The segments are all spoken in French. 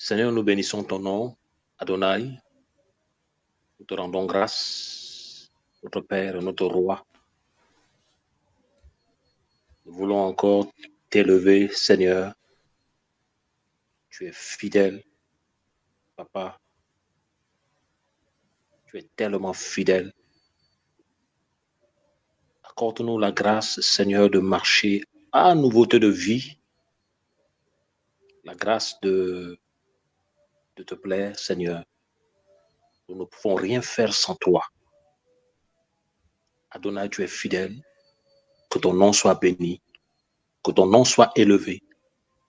Seigneur, nous bénissons ton nom, Adonai. Nous te rendons grâce, notre Père, notre Roi. Nous voulons encore t'élever, Seigneur. Tu es fidèle, Papa. Tu es tellement fidèle. Accorde-nous la grâce, Seigneur, de marcher à nouveauté de vie. La grâce de te plaire, Seigneur. Nous ne pouvons rien faire sans toi. Adonai, tu es fidèle. Que ton nom soit béni. Que ton nom soit élevé.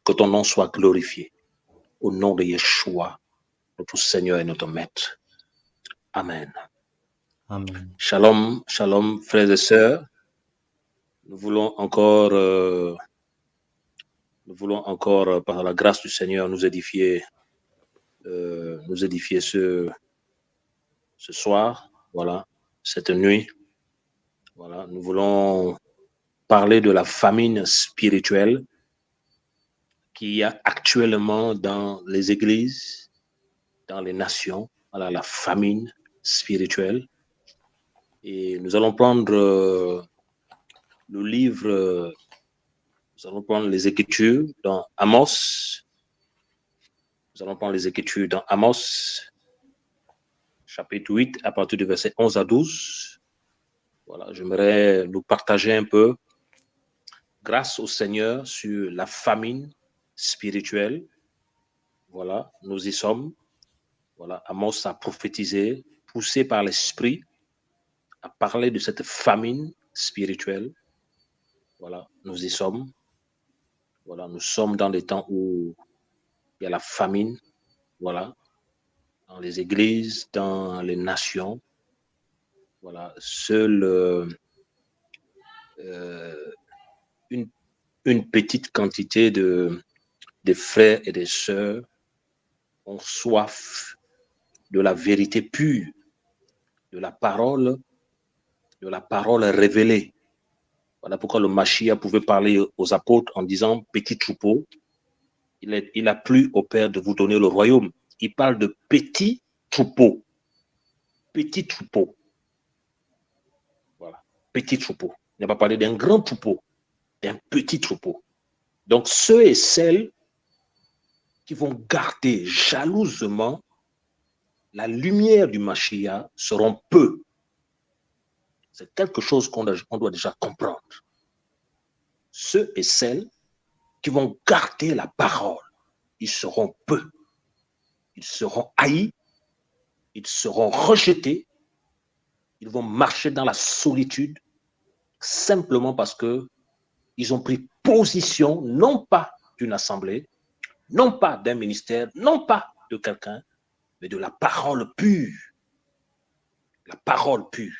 Que ton nom soit glorifié. Au nom de Yeshua, notre Seigneur et notre Maître. Amen. Amen. Shalom, shalom, frères et sœurs. Nous voulons encore, par la grâce du Seigneur, nous édifier ce soir, voilà, cette nuit. Voilà, nous voulons parler de la famine spirituelle qu'il y a actuellement dans les églises, dans les nations. Voilà, la famine spirituelle. Et nous allons prendre le livre, nous allons prendre les Écritures dans Amos. Nous allons prendre les Écritures dans Amos, chapitre 8, à partir du verset 11 à 12. Voilà, j'aimerais nous partager un peu, grâce au Seigneur, sur la famine spirituelle. Voilà, nous y sommes. Voilà, Amos a prophétisé, poussé par l'Esprit, à parler de cette famine spirituelle. Voilà, nous y sommes. Voilà, nous sommes dans des temps où il y a la famine. Voilà, dans les églises, dans les nations. Voilà, seule une petite quantité de frères et de sœurs ont soif de la vérité pure, de la parole révélée. Voilà pourquoi le Mashiach pouvait parler aux apôtres en disant « petit troupeau ». Il a plu au Père de vous donner le royaume. Il parle de petit troupeau. Petit troupeau. Voilà, petit troupeau. Il n'a pas parlé d'un grand troupeau, d'un petit troupeau. Donc, ceux et celles qui vont garder jalousement la lumière du Mashiach seront peu. C'est quelque chose qu'on doit déjà comprendre. Ceux et celles qui vont garder la parole, ils seront peu. Ils seront haïs, ils seront rejetés, ils vont marcher dans la solitude simplement parce qu'ils ont pris position, non pas d'une assemblée, non pas d'un ministère, non pas de quelqu'un, mais de la parole pure. La parole pure.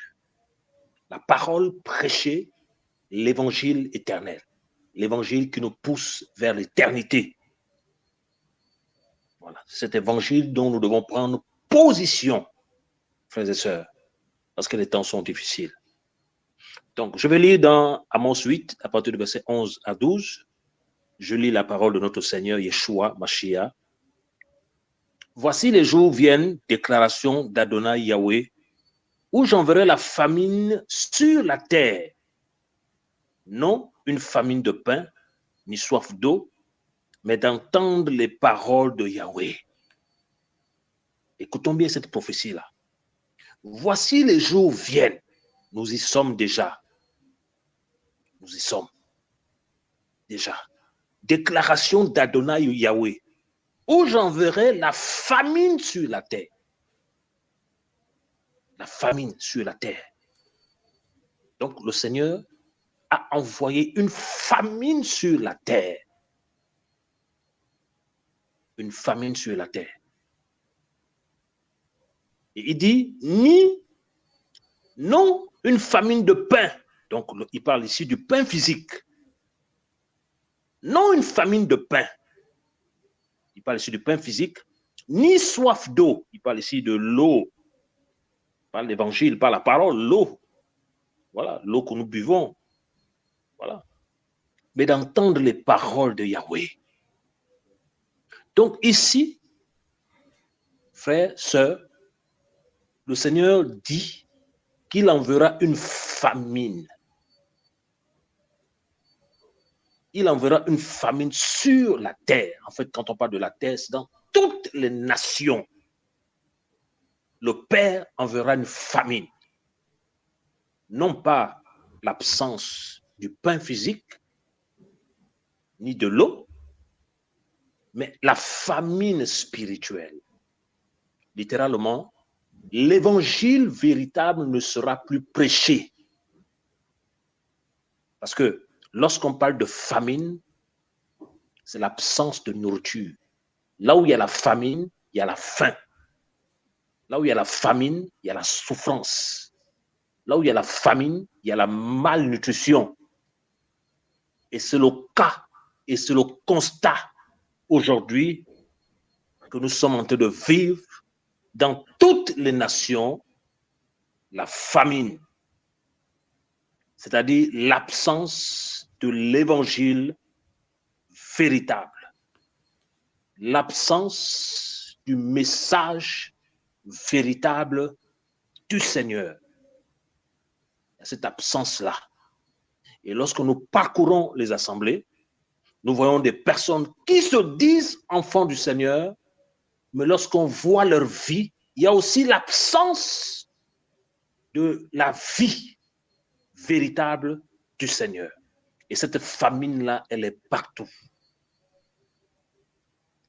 La parole prêchée, l'évangile éternel. L'évangile qui nous pousse vers l'éternité. Voilà, cet évangile dont nous devons prendre position, frères et sœurs, parce que les temps sont difficiles. Donc, je vais lire dans Amos 8, à partir du verset 11 à 12. Je lis la parole de notre Seigneur Yeshua Mashiach. Voici les jours viennent, déclaration d'Adonai Yahweh, où j'enverrai la famine sur la terre. Non une famine de pain, ni soif d'eau, mais d'entendre les paroles de Yahweh. Écoutons bien cette prophétie-là. Voici les jours viennent. Nous y sommes déjà. Nous y sommes déjà. Déclaration d'Adonai Yahweh, où j'enverrai la famine sur la terre. La famine sur la terre. Donc le Seigneur a envoyé une famine sur la terre. Une famine sur la terre. Et il dit, non une famine de pain. Donc il parle ici du pain physique. Non une famine de pain. Il parle ici du pain physique. Ni soif d'eau. Il parle ici de l'eau. Il parle d'évangile, par la parole, l'eau. Voilà, l'eau que nous buvons. Voilà. Mais d'entendre les paroles de Yahweh. Donc ici, frères, sœurs, le Seigneur dit qu'il enverra une famine. Il enverra une famine sur la terre. En fait, quand on parle de la terre, c'est dans toutes les nations. Le Père enverra une famine. Non pas l'absence du pain physique, ni de l'eau, mais la famine spirituelle. Littéralement, l'évangile véritable ne sera plus prêché. Parce que lorsqu'on parle de famine, c'est l'absence de nourriture. Là où il y a la famine, il y a la faim. Là où il y a la famine, il y a la souffrance. Là où il y a la famine, il y a la malnutrition. Et c'est le cas, et c'est le constat aujourd'hui que nous sommes en train de vivre dans toutes les nations, la famine, c'est-à-dire l'absence de l'évangile véritable, l'absence du message véritable du Seigneur. Cette absence-là. Et lorsque nous parcourons les assemblées, nous voyons des personnes qui se disent enfants du Seigneur, mais lorsqu'on voit leur vie, il y a aussi l'absence de la vie véritable du Seigneur. Et cette famine-là, elle est partout.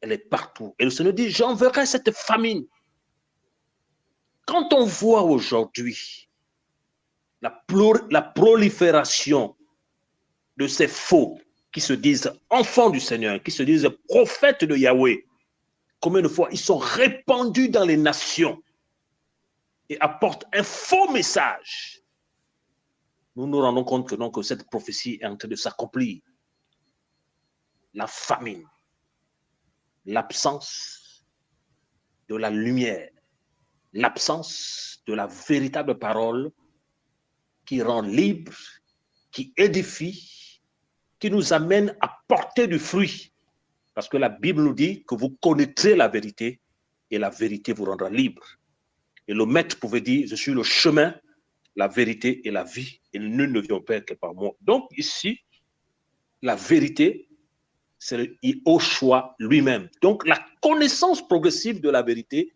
Elle est partout. Et le Seigneur dit, j'enverrai cette famine. Quand on voit aujourd'hui la prolifération de ces faux qui se disent enfants du Seigneur, qui se disent prophètes de Yahweh, combien de fois ils sont répandus dans les nations et apportent un faux message. Nous nous rendons compte que, donc, que cette prophétie est en train de s'accomplir. La famine, l'absence de la lumière, l'absence de la véritable parole qui rend libre, qui édifie, qui nous amène à porter du fruit. Parce que la Bible nous dit que vous connaîtrez la vérité et la vérité vous rendra libre. Et le maître pouvait dire, je suis le chemin, la vérité et la vie, et nul ne vient au Père que par moi. Donc ici, la vérité, c'est Yahushua lui-même. Donc la connaissance progressive de la vérité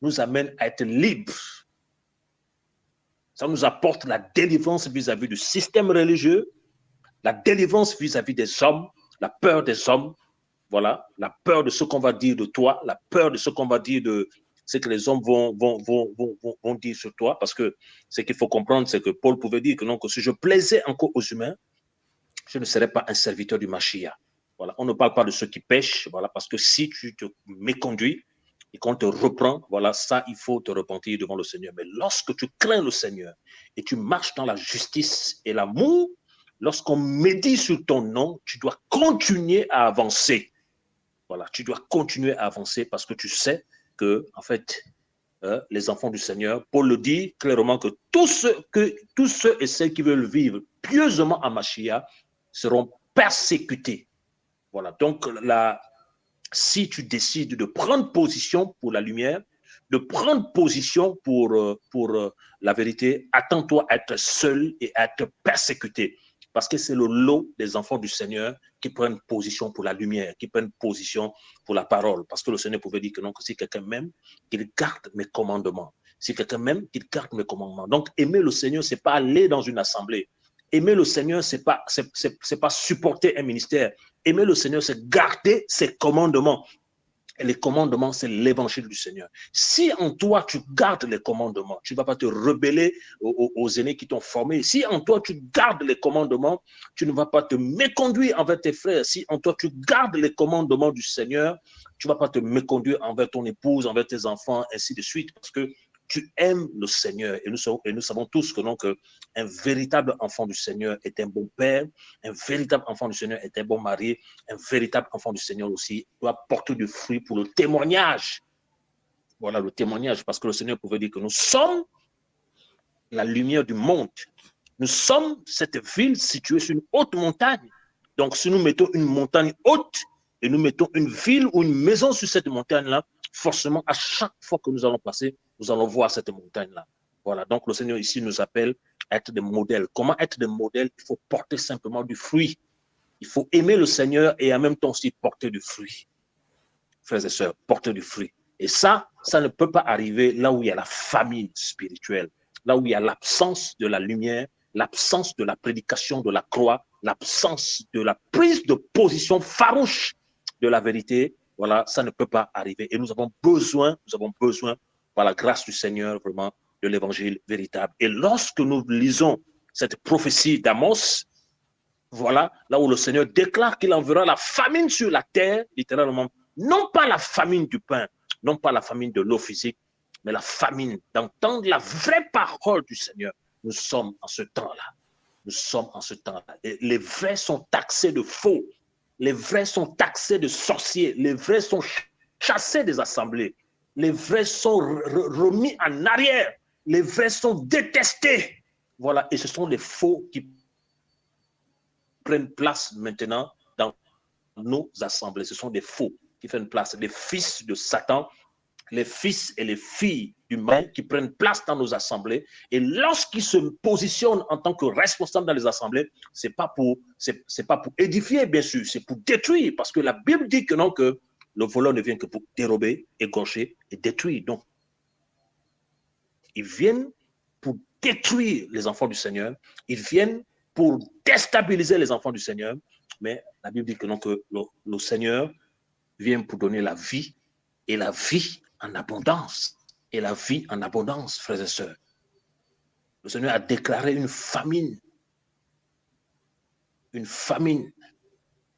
nous amène à être libres. Ça nous apporte la délivrance vis-à-vis du système religieux, la délivrance vis-à-vis des hommes, la peur des hommes, voilà, la peur de ce qu'on va dire de toi, la peur de ce qu'on va dire de ce que les hommes vont dire sur toi, parce que ce qu'il faut comprendre, c'est que Paul pouvait dire que non, que si je plaisais encore aux humains, je ne serais pas un serviteur du Mashiach. Voilà, on ne parle pas de ceux qui pêchent, voilà, parce que si tu te méconduis et qu'on te reprend, voilà, ça, il faut te repentir devant le Seigneur. Mais lorsque tu crains le Seigneur et tu marches dans la justice et l'amour, lorsqu'on médit sur ton nom, tu dois continuer à avancer. Voilà, tu dois continuer à avancer parce que tu sais que, en fait, les enfants du Seigneur, Paul le dit clairement que tous ceux et celles qui veulent vivre pieusement à Mashiach seront persécutés. Voilà, donc si tu décides de prendre position pour la lumière, de prendre position pour la vérité, attends-toi à être seul et à être persécuté. Parce que c'est le lot des enfants du Seigneur qui prennent position pour la lumière, qui prennent position pour la parole. Parce que le Seigneur pouvait dire que non, que si quelqu'un m'aime, qu'il garde mes commandements. Si quelqu'un m'aime, qu'il garde mes commandements. Donc, aimer le Seigneur, ce n'est pas aller dans une assemblée. Aimer le Seigneur, ce n'est pas supporter un ministère. Aimer le Seigneur, c'est garder ses commandements. Et les commandements, c'est l'évangile du Seigneur. Si en toi, tu gardes les commandements, tu ne vas pas te rebeller aux aînés qui t'ont formé. Si en toi, tu gardes les commandements, tu ne vas pas te méconduire envers tes frères. Si en toi, tu gardes les commandements du Seigneur, tu ne vas pas te méconduire envers ton épouse, envers tes enfants, ainsi de suite. Parce que tu aimes le Seigneur. Et nous savons tous que donc, un véritable enfant du Seigneur est un bon père, un véritable enfant du Seigneur est un bon mari, un véritable enfant du Seigneur aussi doit porter du fruit pour le témoignage. Voilà le témoignage, parce que le Seigneur pouvait dire que nous sommes la lumière du monde. Nous sommes cette ville située sur une haute montagne. Donc, si nous mettons une montagne haute et nous mettons une ville ou une maison sur cette montagne-là, forcément, à chaque fois que nous allons passer, nous allons voir cette montagne-là. Voilà, donc le Seigneur ici nous appelle à être des modèles. Comment être des modèles? Il faut porter simplement du fruit. Il faut aimer le Seigneur et en même temps aussi porter du fruit. Frères et sœurs, porter du fruit. Et ça ne peut pas arriver là où il y a la famine spirituelle, là où il y a l'absence de la lumière, l'absence de la prédication de la croix, l'absence de la prise de position farouche de la vérité. Voilà, ça ne peut pas arriver. Et nous avons besoin, par la grâce du Seigneur, vraiment, de l'évangile véritable. Et lorsque nous lisons cette prophétie d'Amos, voilà, là où le Seigneur déclare qu'il enverra la famine sur la terre, littéralement, non pas la famine du pain, non pas la famine de l'eau physique, mais la famine d'entendre la vraie parole du Seigneur. Nous sommes en ce temps-là. Nous sommes en ce temps-là. Et les vrais sont taxés de faux. Les vrais sont taxés de sorciers. Les vrais sont chassés des assemblées. Les vrais sont remis en arrière. Les vrais sont détestés. Voilà, et ce sont les faux qui prennent place maintenant dans nos assemblées. Ce sont des faux qui prennent place, des fils de Satan, les fils et les filles du mal qui prennent place dans nos assemblées. Et lorsqu'ils se positionnent en tant que responsables dans les assemblées, c'est pas pour édifier, bien sûr, c'est pour détruire. Parce que la Bible dit que non, que le voleur ne vient que pour dérober, égorger et détruire. Donc, ils viennent pour détruire les enfants du Seigneur. Ils viennent pour déstabiliser les enfants du Seigneur. Mais la Bible dit que non, que le Seigneur vient pour donner la vie et la vie en abondance. Et la vie en abondance, frères et sœurs. Le Seigneur a déclaré une famine. Une famine.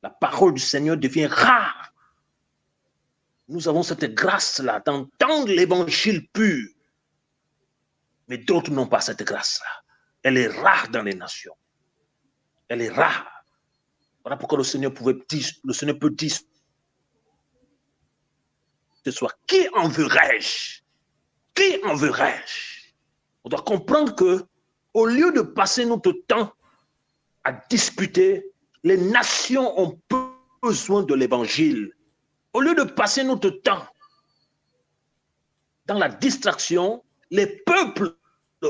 La parole du Seigneur devient rare. Nous avons cette grâce-là d'entendre l'évangile pur. Mais d'autres n'ont pas cette grâce-là. Elle est rare dans les nations. Elle est rare. Voilà pourquoi le Seigneur peut dire ce soir, qui enverrai-je? Qui enverrai-je? On doit comprendre que, au lieu de passer notre temps à discuter, les nations ont besoin de l'évangile. Au lieu de passer notre temps dans la distraction, les peuples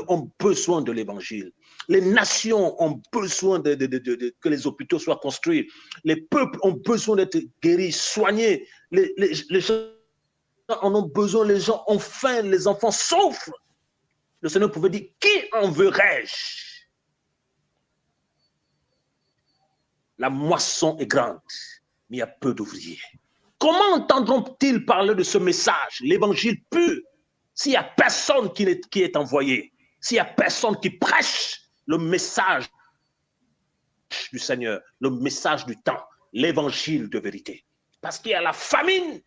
ont besoin de l'évangile. Les nations ont besoin que les hôpitaux soient construits. Les peuples ont besoin d'être guéris, soignés. Les gens en ont besoin, les gens ont faim, les enfants souffrent. Le Seigneur pouvait dire, qui enverrai-je? La moisson est grande, mais il y a peu d'ouvriers. Comment entendront-ils parler de ce message, l'évangile pur, s'il n'y a personne qui est envoyé, s'il n'y a personne qui prêche le message du Seigneur, le message du temps, l'évangile de vérité? Parce qu'il y a la famine.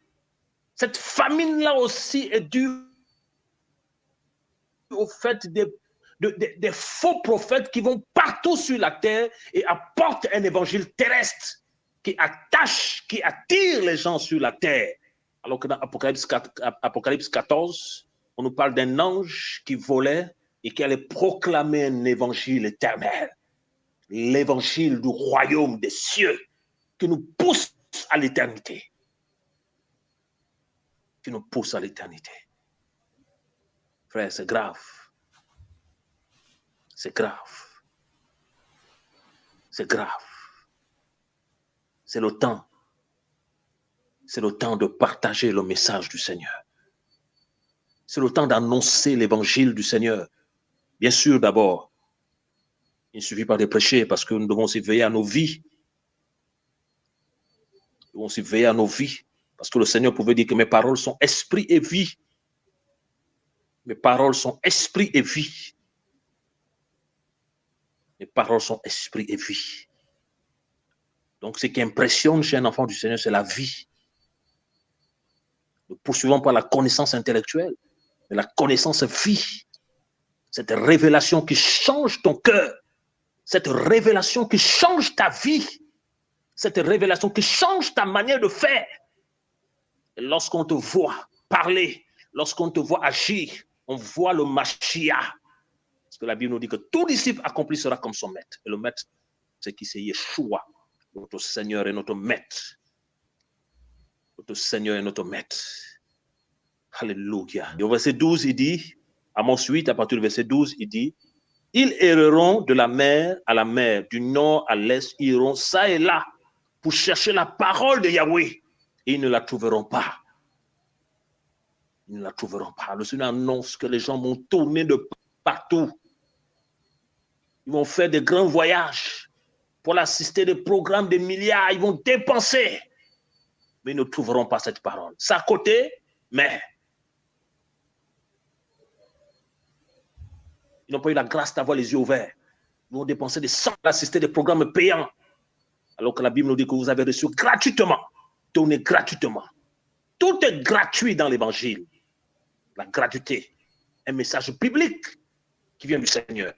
Cette famine-là aussi est due au fait des faux prophètes qui vont partout sur la terre et apportent un évangile terrestre qui attire les gens sur la terre. Alors que dans Apocalypse 14, on nous parle d'un ange qui volait et qui allait proclamer un évangile éternel. L'évangile du royaume des cieux qui nous pousse à l'éternité. Qui nous pousse à l'éternité. Frère, c'est grave. C'est grave. C'est grave. C'est le temps. C'est le temps de partager le message du Seigneur. C'est le temps d'annoncer l'évangile du Seigneur. Bien sûr, d'abord, il ne suffit pas de prêcher parce que nous devons aussi veiller à nos vies. Nous devons aussi veiller à nos vies parce que le Seigneur pouvait dire que mes paroles sont esprit et vie. Mes paroles sont esprit et vie. Mes paroles sont esprit et vie. Donc, ce qui impressionne chez un enfant du Seigneur, c'est la vie. Ne poursuivons pas la connaissance intellectuelle, mais la connaissance vie. Cette révélation qui change ton cœur. Cette révélation qui change ta vie. Cette révélation qui change ta manière de faire. Et lorsqu'on te voit parler, lorsqu'on te voit agir, on voit le Mashiach. Parce que la Bible nous dit que tout disciple accompli sera comme son maître. Et le maître, c'est qui? C'est Yeshua, notre Seigneur et notre maître. notre Seigneur et notre Maître. Alléluia. Et au verset 12, il dit, Amos 8, à partir du verset 12, il dit, ils erreront de la mer à la mer, du nord à l'est, ils iront ça et là pour chercher la parole de Yahweh. Et ils ne la trouveront pas. Ils ne la trouveront pas. Le Seigneur annonce que les gens vont tourner de partout. Ils vont faire des grands voyages pour assister des programmes de milliards. Ils vont dépenser. Mais ils ne trouveront pas cette parole. C'est à côté, mais ils n'ont pas eu la grâce d'avoir les yeux ouverts. Ils vont dépenser des sommes pour assister des programmes payants. Alors que la Bible nous dit que vous avez reçu gratuitement, donné gratuitement. Tout est gratuit dans l'évangile. La gratuité, un message biblique qui vient du Seigneur.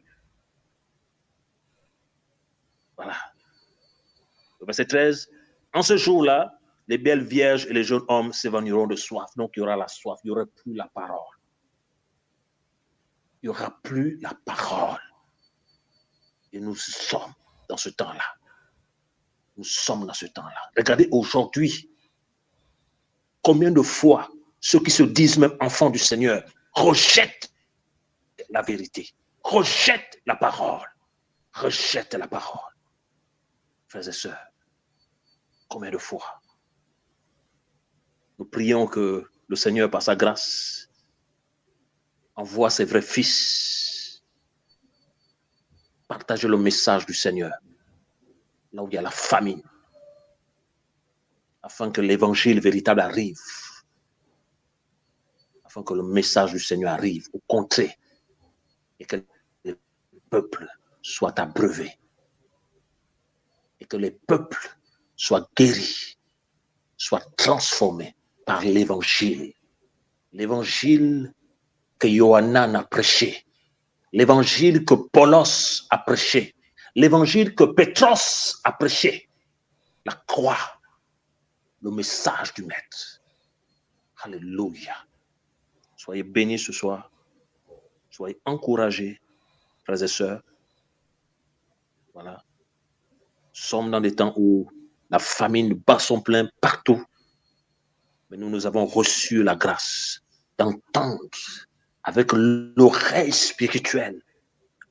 Voilà. Le verset 13. En ce jour-là, les belles vierges et les jeunes hommes s'évanouiront de soif. Donc, il y aura la soif, il n'y aura plus la parole. Il n'y aura plus la parole. Et nous sommes dans ce temps-là. Nous sommes dans ce temps-là. Regardez aujourd'hui, combien de fois ceux qui se disent même enfants du Seigneur rejettent la vérité, rejettent la parole, rejettent la parole. Frères et sœurs, combien de fois nous prions que le Seigneur, par sa grâce, envoie ses vrais fils partager le message du Seigneur là où il y a la famine, afin que l'évangile véritable arrive, afin que le message du Seigneur arrive au contrées et que les peuples soient abreuvés et que les peuples soient guéris, soient transformés par l'évangile. L'évangile que Yohanan a prêché, l'évangile que Paulos a prêché, l'évangile que Pétros a prêché, la croix, le message du Maître. Alléluia. Soyez bénis ce soir. Soyez encouragés, frères et sœurs. Voilà. Nous sommes dans des temps où la famine bat son plein partout. Mais nous avons reçu la grâce d'entendre avec l'oreille spirituelle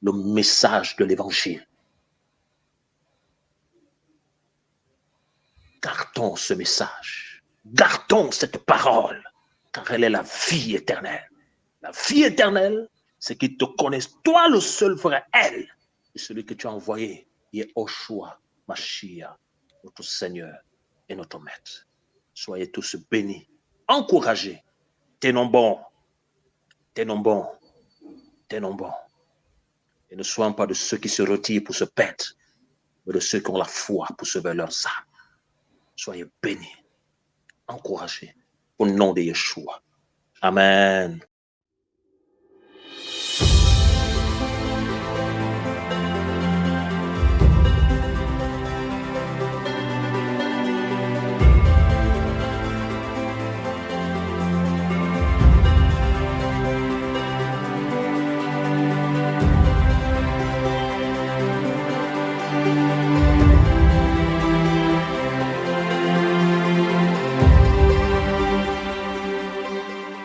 le message de l'évangile. Gardons ce message. Gardons cette parole, car elle est la vie éternelle. La vie éternelle, c'est qu'ils te connaissent, toi le seul vrai, elle, et celui que tu as envoyé, Yehoshua, Mashiach, notre Seigneur et notre Maître. Soyez tous bénis, encouragés, tenons bon, tenons bon, tenons bon. Et ne soyons pas de ceux qui se retirent pour se perdre, mais de ceux qui ont la foi pour sauver leurs âmes. Soyez bénis, encouragés, au nom de Yeshua. Amen.